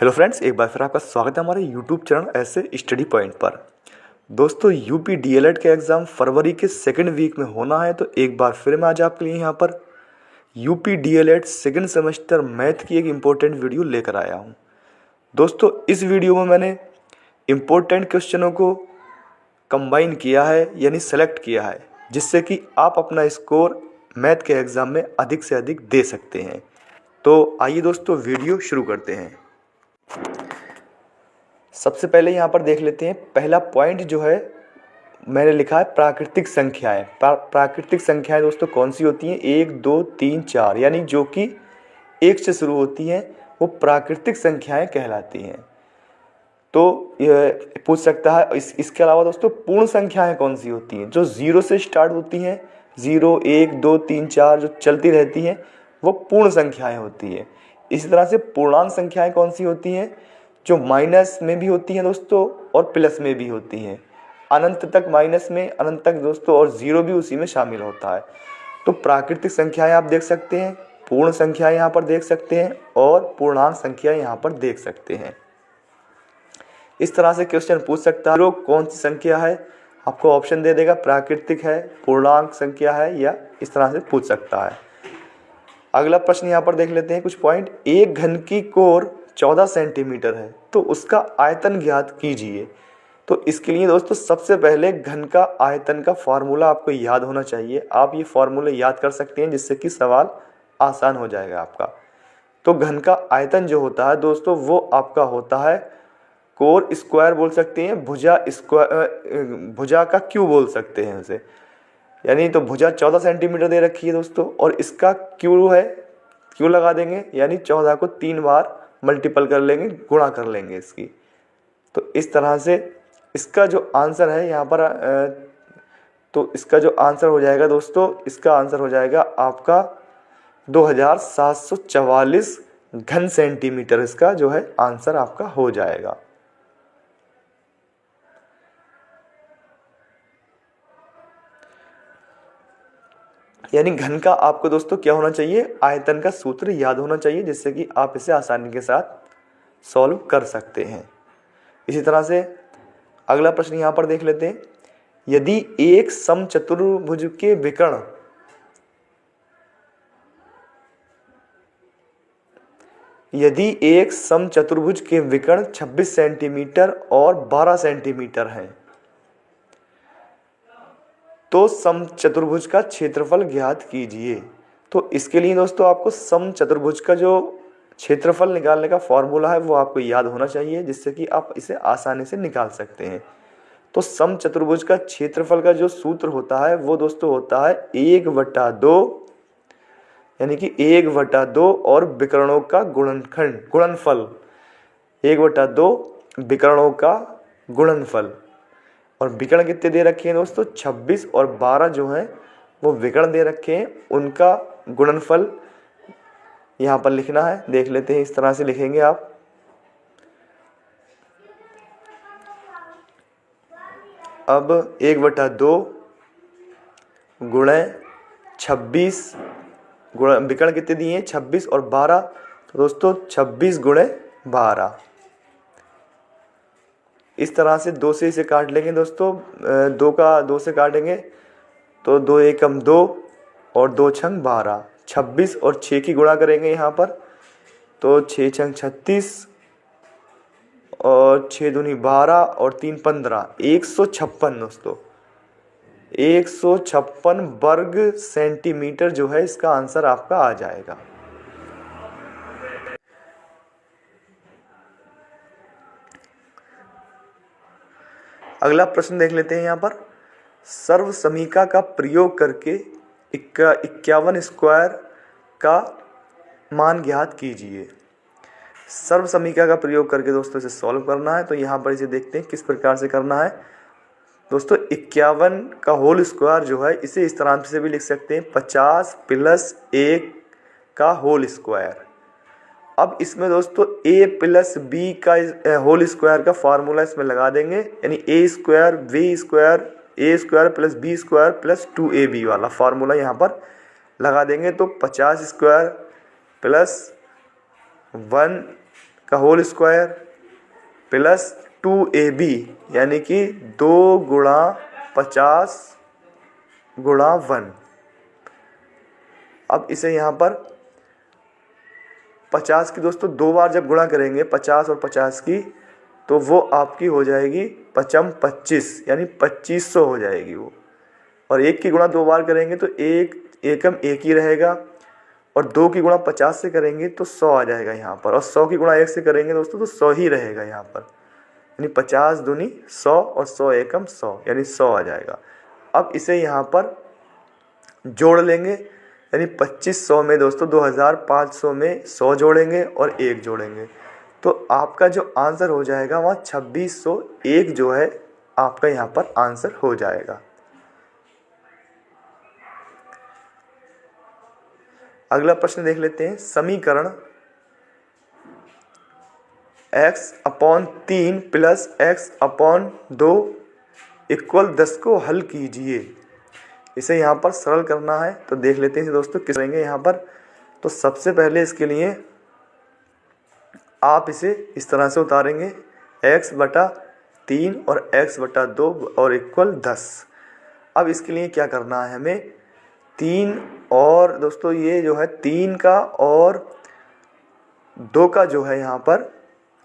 Hello friends, एक बार फिर आपका स्वागत है हमारे यूट्यूब चैनल ऐसे स्टडी पॉइंट पर। दोस्तों, यूपी डीएलएड का एग्ज़ाम फरवरी के सेकेंड वीक में होना है, तो एक बार फिर मैं आज आपके लिए यहाँ पर UP DElEd second semester math की एक इम्पोर्टेंट वीडियो लेकर आया हूँ। दोस्तों, इस वीडियो में मैंने इम्पोर्टेंट क्वेश्चनों को कंबाइन किया है, यानी सेलेक्ट किया है, जिससे कि आप अपना स्कोर मैथ के एग्ज़ाम में अधिक से अधिक दे सकते हैं। तो आइए दोस्तों, वीडियो शुरू करते हैं। सबसे पहले यहाँ पर देख लेते हैं, पहला पॉइंट जो है मैंने लिखा है प्राकृतिक संख्याएं। प्राकृतिक संख्याएं दोस्तों कौन सी होती हैं? 1, 2, 3, 4, यानी जो कि 1 से शुरू होती हैं वो प्राकृतिक संख्याएं कहलाती हैं। तो यह पूछ सकता है इसके अलावा दोस्तों पूर्ण संख्याएं कौन सी होती हैं? जो 0 से स्टार्ट होती हैं, 0, 1, 2, 3, 4 जो चलती रहती हैं वो पूर्ण संख्याएं होती हैं। इसी तरह से पूर्णांक संख्याएं कौन सी होती हैं? जो माइनस में भी होती हैं दोस्तों और प्लस में भी होती हैं। अनंत तक माइनस में, अनंत तक दोस्तों, और 0 भी उसी में शामिल होता है। तो प्राकृतिक संख्याएं आप देख सकते हैं, पूर्ण संख्याएं यहाँ पर देख सकते हैं और पूर्णांक संख्याएं यहाँ पर देख सकते हैं। इस तरह से क्वेश्चन पूछ सकता है। कौन सी संख्या है? आपको ऑप्शन दे देगा, प्राकृतिक है, पूर्णांक संख्या है, या इस तरह से पूछ सकता है। अगला प्रश्न यहाँ पर देख लेते हैं कुछ पॉइंट। एक घन की कोर 14 सेंटीमीटर है, तो उसका आयतन ज्ञात कीजिए। तो इसके लिए दोस्तों सबसे पहले घन का आयतन का फॉर्मूला आपको याद होना चाहिए। आप ये फॉर्मूले याद कर सकते हैं, जिससे कि सवाल आसान हो जाएगा आपका। तो घन का आयतन जो होता है दोस्तों वो आपका होता है कोर स्क्वायर बोल सकते हैं, भुजा स्क्वायर, भुजा का क्यू बोल सकते हैं उसे। यानी तो भुजा 14 सेंटीमीटर दे रखी है दोस्तों, और इसका क्यू है, क्यू लगा देंगे, यानी 14 को 3 बार मल्टीपल कर लेंगे, गुणा कर लेंगे इसकी। तो इस तरह से इसका जो आंसर है यहाँ पर, तो इसका जो आंसर हो जाएगा दोस्तों, इसका आंसर हो जाएगा आपका 2744 घन सेंटीमीटर। इसका जो है आंसर आपका हो जाएगा। यानी घन का आपको दोस्तों क्या होना चाहिए? आयतन का सूत्र याद होना चाहिए, जिससे कि आप इसे आसानी के साथ सॉल्व कर सकते हैं। इसी तरह से अगला प्रश्न यहाँ पर देख लेते हैं। यदि एक समचतुर्भुज के विकर्ण यदि एक समचतुर्भुज के विकर्ण 26 सेंटीमीटर और 12 सेंटीमीटर हैं, तो समचतुर्भुज का क्षेत्रफल ज्ञात कीजिए। तो इसके लिए दोस्तों आपको समचतुर्भुज का जो क्षेत्रफल निकालने का फॉर्मूला है वो आपको याद होना चाहिए, जिससे कि आप इसे आसानी से निकाल सकते हैं। तो समचतुर्भुज का क्षेत्रफल का जो सूत्र होता है वो दोस्तों होता है 1/2, यानी कि 1/2 और विकर्णों का गुणनफल, 1/2 विकर्णों का गुणनफल। और विकर्ण कितने दे रखे हैं दोस्तों? 26 और 12 जो हैं वो विकर्ण दे रखे हैं, उनका गुणनफल यहाँ पर लिखना है। देख लेते हैं, इस तरह से लिखेंगे आप। अब 1/2 गुणे 26, विकर्ण कितने दिए हैं? 26 और 12, तो दोस्तों 26 गुणे 12। इस तरह से 2 से इसे काट लेंगे दोस्तों, 2 से काटेंगे तो 2 एकम 2 और 2 छंग 12, 26 और 6 की गुणा करेंगे यहाँ पर, तो 6 छंग 36 और 6 दूनी 12 और 3 15, 156 दोस्तों, 156 वर्ग सेंटीमीटर जो है इसका आंसर आपका आ जाएगा। अगला प्रश्न देख लेते हैं यहाँ पर। सर्व समीका का प्रयोग करके 51 स्क्वायर का मान ज्ञात कीजिए। सर्व समीका का प्रयोग करके दोस्तों इसे सॉल्व करना है। तो यहाँ पर इसे देखते हैं किस प्रकार से करना है दोस्तों। 51 का होल स्क्वायर जो है इसे इस तरह से भी लिख सकते हैं, 50 + 1 का होल स्क्वायर। अब इसमें दोस्तों a + b का होल स्क्वायर का फार्मूला इसमें लगा देंगे, यानी a² + b² + 2ab वाला फार्मूला यहाँ पर लगा देंगे। तो 50² + 1 का होल स्क्वायर प्लस 2ab यानी कि 2 गुणा 50 गुणा 1। अब इसे यहाँ पर 50 की दोस्तों 2 बार जब गुणा करेंगे 50 और 50 की, तो वो आपकी हो जाएगी 55 25 यानी 2500 हो जाएगी वो। और 1 की गुणा 2 बार करेंगे तो एक एकम एक ही रहेगा, और 2 की गुणा 50 से करेंगे तो 100 आ जाएगा यहाँ पर, और 100 की गुणा 1 से करेंगे दोस्तों तो 100 ही रहेगा यहाँ पर, यानी 50 दूनी 100 और 100 एकम 100 यानी 100 आ जाएगा। अब इसे यहाँ पर जोड़ लेंगे, यानी 2500 में दोस्तों 2500 में 100 जोड़ेंगे और 1 जोड़ेंगे, तो आपका जो आंसर हो जाएगा वहाँ 2601 जो है आपका यहाँ पर आंसर हो जाएगा। अगला प्रश्न देख लेते हैं। समीकरण x/3 प्लस x/2 इक्वल 10 को हल कीजिए। इसे यहाँ पर सरल करना है, तो देख लेते हैं दोस्तों किस करेंगे यहाँ पर। तो सबसे पहले इसके लिए आप इसे इस तरह से उतारेंगे, x/3 और x/2 और इक्वल 10। अब इसके लिए क्या करना है हमें, 3 और दोस्तों ये जो है 3 का और 2 का जो है यहाँ पर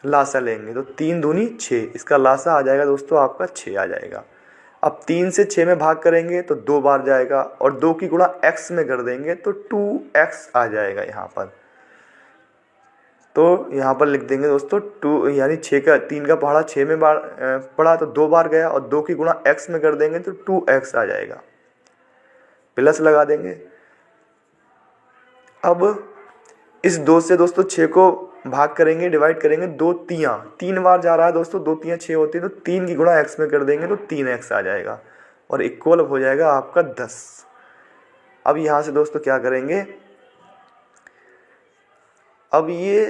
लासा लेंगे, तो 3 दूनी 6, इसका लासा आ जाएगा दोस्तों आपका 6 आ जाएगा। अब 3 से 6 में भाग करेंगे तो 2 बार जाएगा, और 2 की गुणा x में कर देंगे तो 2x आ जाएगा यहाँ पर। तो यहाँ पर लिख देंगे दोस्तों 2 यानी 6 का 3 का पहाड़ा 6 में बार पड़ा तो 2 बार गया, और 2 की गुणा x में कर देंगे तो 2x आ जाएगा, प्लस लगा देंगे। अब इस 2 से दोस्तों 6 को भाग करेंगे, डिवाइड करेंगे, 2 तियाँ 3 बार जा रहा है दोस्तों, 2 तियाँ 6 होती है, तो 3 की गुणा x में कर देंगे तो 3x आ जाएगा, और इक्वल हो जाएगा आपका 10। अब यहाँ से दोस्तों क्या करेंगे, अब ये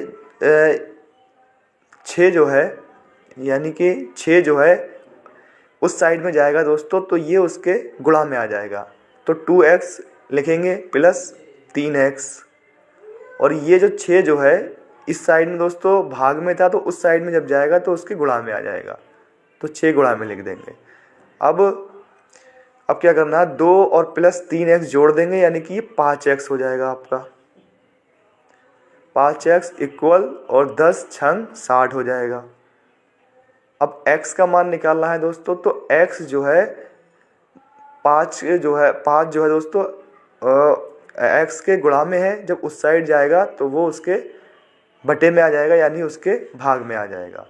6 जो है यानी कि 6 जो है उस साइड में जाएगा दोस्तों, तो ये उसके गुणा में आ जाएगा, तो 2x लिखेंगे प्लस 3x, और ये जो 6 जो है इस साइड में दोस्तों भाग में था, तो उस साइड में जब जाएगा तो उसके गुणा में आ जाएगा, तो 6 गुणा में लिख देंगे। अब क्या करना है, 2 और प्लस 3x जोड़ देंगे, यानी कि ये 5x हो जाएगा आपका, 5x इक्वल और 10 छंग 60 हो जाएगा। अब x का मान निकालना है दोस्तों, तो x जो है 5 जो है दोस्तों x के गुणा में है, जब उस साइड जाएगा तो वो उसके बटे में आ जाएगा, यानी उसके भाग में आ जाएगा।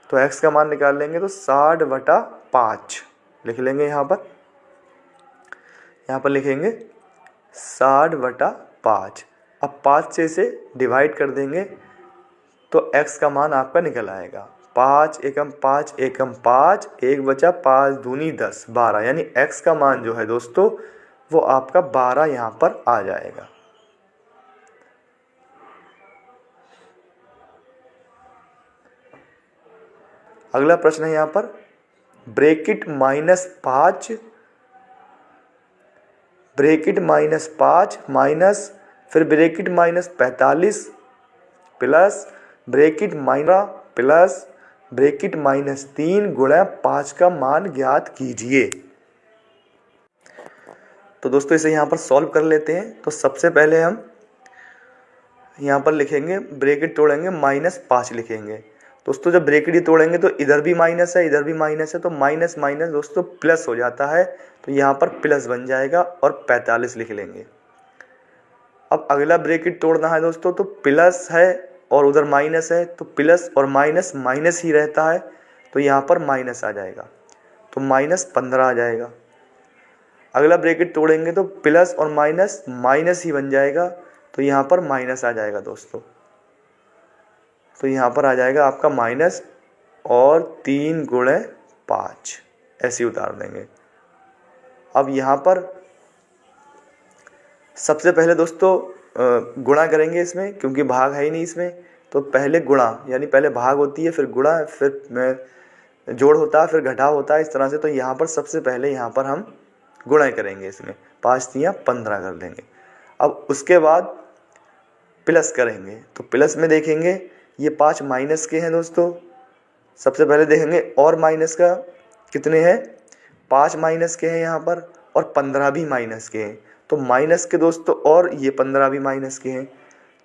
तो x का मान निकाल लेंगे तो 60/5 लिख लेंगे यहाँ पर लिखेंगे 60/5। अब 5 से इसे डिवाइड कर देंगे तो x का मान आपका निकल आएगा, 5 एकम 5 एकम 5, 1 बचा 5 दूनी 10 12, यानी x का मान जो है दोस्तों वो आपका 12 यहाँ पर आ जाएगा। अगला प्रश्न है यहाँ पर, ब्रैकेट -5 माइनस फिर bracket -45 plus bracket plus bracket -3 गुणा 5 का मान ज्ञात कीजिए। तो दोस्तों इसे यहाँ पर सॉल्व कर लेते हैं। तो सबसे पहले हम यहाँ पर लिखेंगे, ब्रैकेट तोड़ेंगे -5 लिखेंगे। दोस्तों जब ब्रैकेट ही तोड़ेंगे तो इधर भी माइनस है इधर भी माइनस है, तो माइनस माइनस दोस्तों प्लस हो जाता है, तो यहाँ पर प्लस बन जाएगा और 45 लिख लेंगे। अब अगला ब्रैकेट तोड़ना है दोस्तों, तो प्लस है और उधर माइनस है, तो प्लस और माइनस माइनस ही रहता है, तो यहाँ पर माइनस आ जाएगा, तो -15 आ जाएगा। अगला ब्रैकेट तोड़ेंगे तो प्लस और माइनस माइनस ही बन जाएगा, तो यहाँ पर माइनस आ जाएगा दोस्तों, तो यहाँ पर आ जाएगा आपका माइनस और 3 गुणे 5 ऐसे उतार देंगे। अब यहाँ पर सबसे पहले दोस्तों गुणा करेंगे इसमें, क्योंकि भाग है ही नहीं इसमें, तो पहले गुणा यानी पहले भाग होती है फिर गुणा फिर जोड़ होता है फिर घटाव होता है, इस तरह से। तो यहाँ पर सबसे पहले यहाँ पर हम गुणा करेंगे, इसमें 5 तियाँ 15 कर देंगे। अब उसके बाद प्लस करेंगे, तो प्लस में देखेंगे ये 5 माइनस के हैं दोस्तों। सबसे पहले देखेंगे और माइनस का कितने हैं, 5 माइनस के हैं यहाँ पर, और 15 भी माइनस के हैं। तो माइनस के दोस्तों और ये 15 भी माइनस के हैं,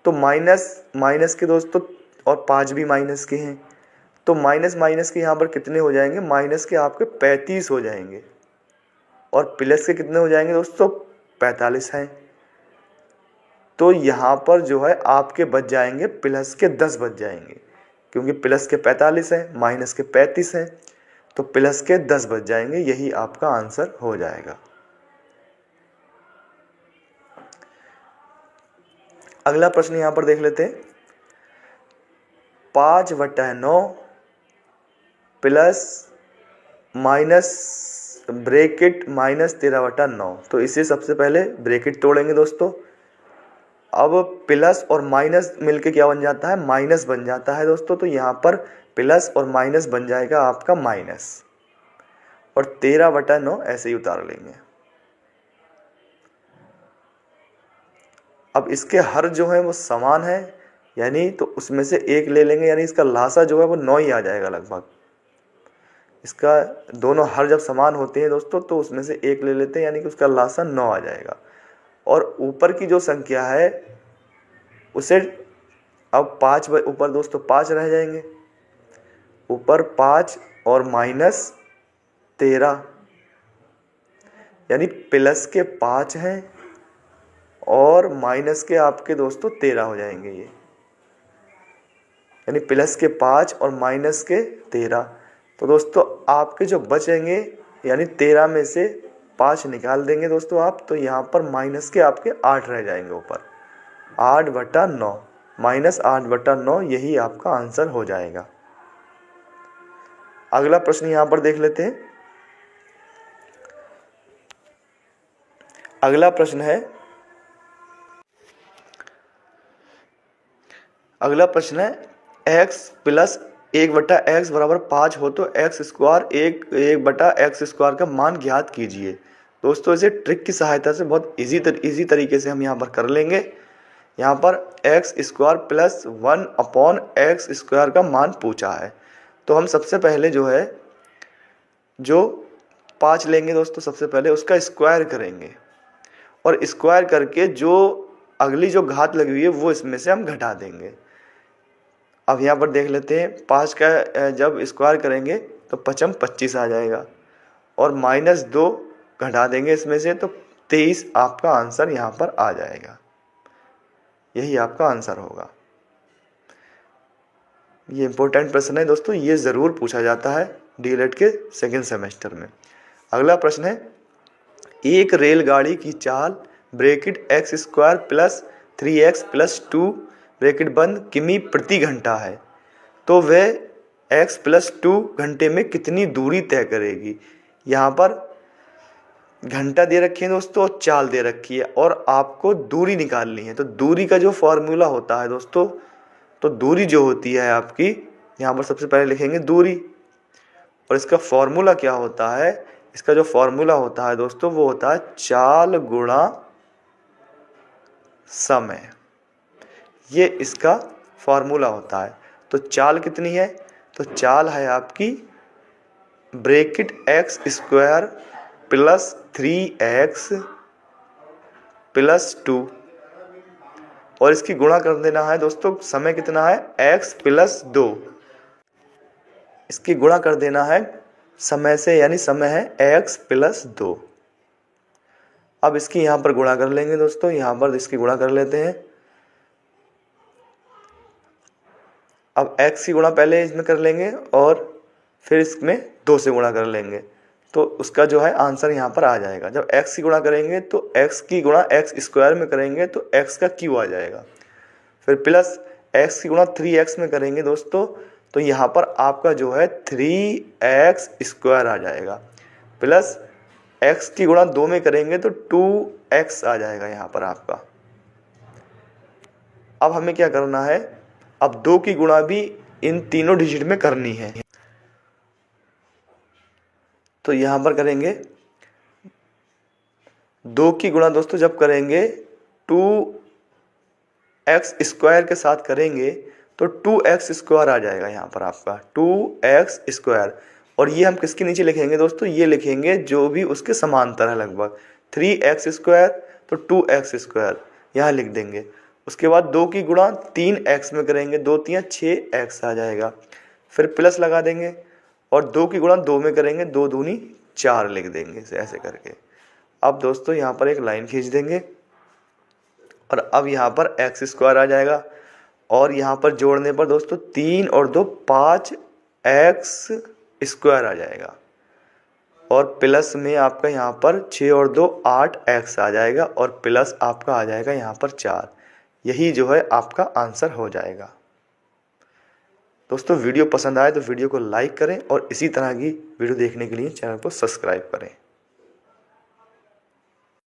तो माइनस के दोस्तों और 5 भी माइनस के हैं। तो माइनस माइनस के यहाँ पर कितने हो जाएंगे, माइनस के आपके 35 हो जाएंगे, और प्लस के कितने हो जाएंगे दोस्तों, 45 हैं। तो यहाँ पर जो है आपके बच जाएंगे प्लस के 10 बच जाएंगे, क्योंकि प्लस के 45 हैं, माइनस के 35 हैं, तो प्लस के 10 बच जाएंगे। यही आपका आंसर हो जाएगा। अगला प्रश्न यहाँ पर देख लेते हैं। 5/9 प्लस माइनस ब्रैकेट माइनस 13/9। तो इसे सबसे पहले ब्रैकेट तोड़ेंगे दोस्तों। अब प्लस और माइनस मिलके क्या बन जाता है, माइनस बन जाता है दोस्तों। तो यहाँ पर प्लस और माइनस बन जाएगा आपका माइनस, और 13/9 ऐसे ही उतार लेंगे। अब इसके हर जो है वो समान है, यानी तो उसमें से एक ले लेंगे, यानी इसका लासा जो है वो 9 ही आ जाएगा लगभग। इसका दोनों हर जब समान होते हैं दोस्तों तो उसमें से एक ले लेते हैं, यानी कि उसका लासा 9 आ जाएगा। और ऊपर की जो संख्या है उसे अब 5 ऊपर दोस्तों 5 रह जाएंगे, ऊपर 5 और माइनस 13, यानी प्लस के 5 हैं और माइनस के आपके दोस्तों 13 हो जाएंगे ये, यानी प्लस के 5 और माइनस के 13। तो दोस्तों आपके जो बचेंगे, यानी 13 में से 5 निकाल देंगे दोस्तों आप, तो यहाँ पर माइनस के आपके 8 रह जाएंगे ऊपर, 8/9 माइनस 8/9, यही आपका आंसर हो जाएगा। अगला प्रश्न यहाँ पर देख लेते हैं। अगला प्रश्न है x प्लस 1/x बराबर 5 हो तो x स्क्वायर 1/x स्क्वायर का मान ज्ञात कीजिए। दोस्तों इसे ट्रिक की सहायता से बहुत इजी तरीके से हम यहाँ पर कर लेंगे। यहाँ पर x square plus 1/x square का मान पूछा है, तो हम सबसे पहले जो है जो 5 लेंगे दोस्तों, सबसे पहले उसका स्क्वायर करेंगे, और स्क्वायर करके जो अगली जो घात लगी हुई है वो इसमें से हम घटा देंगे। अब यहाँ पर देख लेते हैं, 5 का जब स्क्वायर करेंगे तो 5 25 आ जाएगा, और -2 घटा देंगे इसमें से, तो 23 आपका आंसर यहाँ पर आ जाएगा। यही आपका आंसर होगा। ये इंपॉर्टेंट प्रश्न है दोस्तों, ये ज़रूर पूछा जाता है डीएलएड के सेकेंड सेमेस्टर में। अगला प्रश्न है, एक रेलगाड़ी की चाल bracket x square plus 3x plus 2 bracket बंद किमी प्रति घंटा है, तो वह x प्लस 2 घंटे में कितनी दूरी तय करेगी। यहाँ पर घंटा दे रखी है दोस्तों और चाल दे रखी है, और आपको दूरी निकालनी है। तो दूरी का जो फॉर्मूला होता है दोस्तों, तो दूरी जो होती है आपकी, यहाँ पर सबसे पहले लिखेंगे दूरी, और इसका फॉर्मूला क्या होता है, इसका जो फॉर्मूला होता है दोस्तों वो होता है चाल गुणा समय। ये इसका फॉर्मूला होता है। तो चाल कितनी है, तो चाल है आपकी bracket x square plus 3x plus 2, और इसकी गुणा कर देना है दोस्तों, समय कितना है x प्लस 2, इसकी गुणा कर देना है समय से, यानी समय है x प्लस 2। अब इसकी यहाँ पर गुणा कर लेंगे दोस्तों, यहाँ पर इसकी गुणा कर लेते हैं। अब x की गुणा पहले इसमें कर लेंगे और फिर इसमें 2 से गुणा कर लेंगे, तो उसका जो है आंसर यहाँ पर आ जाएगा। जब x की गुणा करेंगे तो x की गुणा x स्क्वायर में करेंगे तो x का क्यू आ जाएगा, फिर प्लस x की गुणा 3x में करेंगे दोस्तों, तो यहाँ पर आपका जो है 3x स्क्वायर आ जाएगा, प्लस x की गुणा 2 में करेंगे तो 2x आ जाएगा यहाँ पर आपका। अब हमें क्या करना है, अब 2 की गुणा भी इन तीनों डिजिट में करनी है, तो यहाँ पर करेंगे 2 की गुणा दोस्तों जब करेंगे 2x स्क्वायर के साथ करेंगे तो 2x² आ जाएगा यहाँ पर आपका 2x²। और ये हम किसके नीचे लिखेंगे दोस्तों, ये लिखेंगे जो भी उसके समांतर है लगभग। 3x² तो 2x² यहाँ लिख देंगे। उसके बाद 2 की गुणा 3x में करेंगे, 2 3 6x आ जाएगा। फिर प्लस लगा देंगे और 2 की गुणा 2 में करेंगे, 2 दूनी 4 लिख देंगे ऐसे करके। अब दोस्तों यहाँ पर एक लाइन खींच देंगे और अब यहाँ पर x² आ जाएगा। और यहाँ पर जोड़ने पर दोस्तों 3 और 2 5x² आ जाएगा। और प्लस में आपका यहाँ पर 6 और 2 8x आ जाएगा और प्लस आपका आ जाएगा यहाँ पर 4। यही जो है आपका आंसर हो जाएगा। दोस्तों वीडियो पसंद आए तो वीडियो को लाइक करें और इसी तरह की वीडियो देखने के लिए चैनल को सब्सक्राइब करें।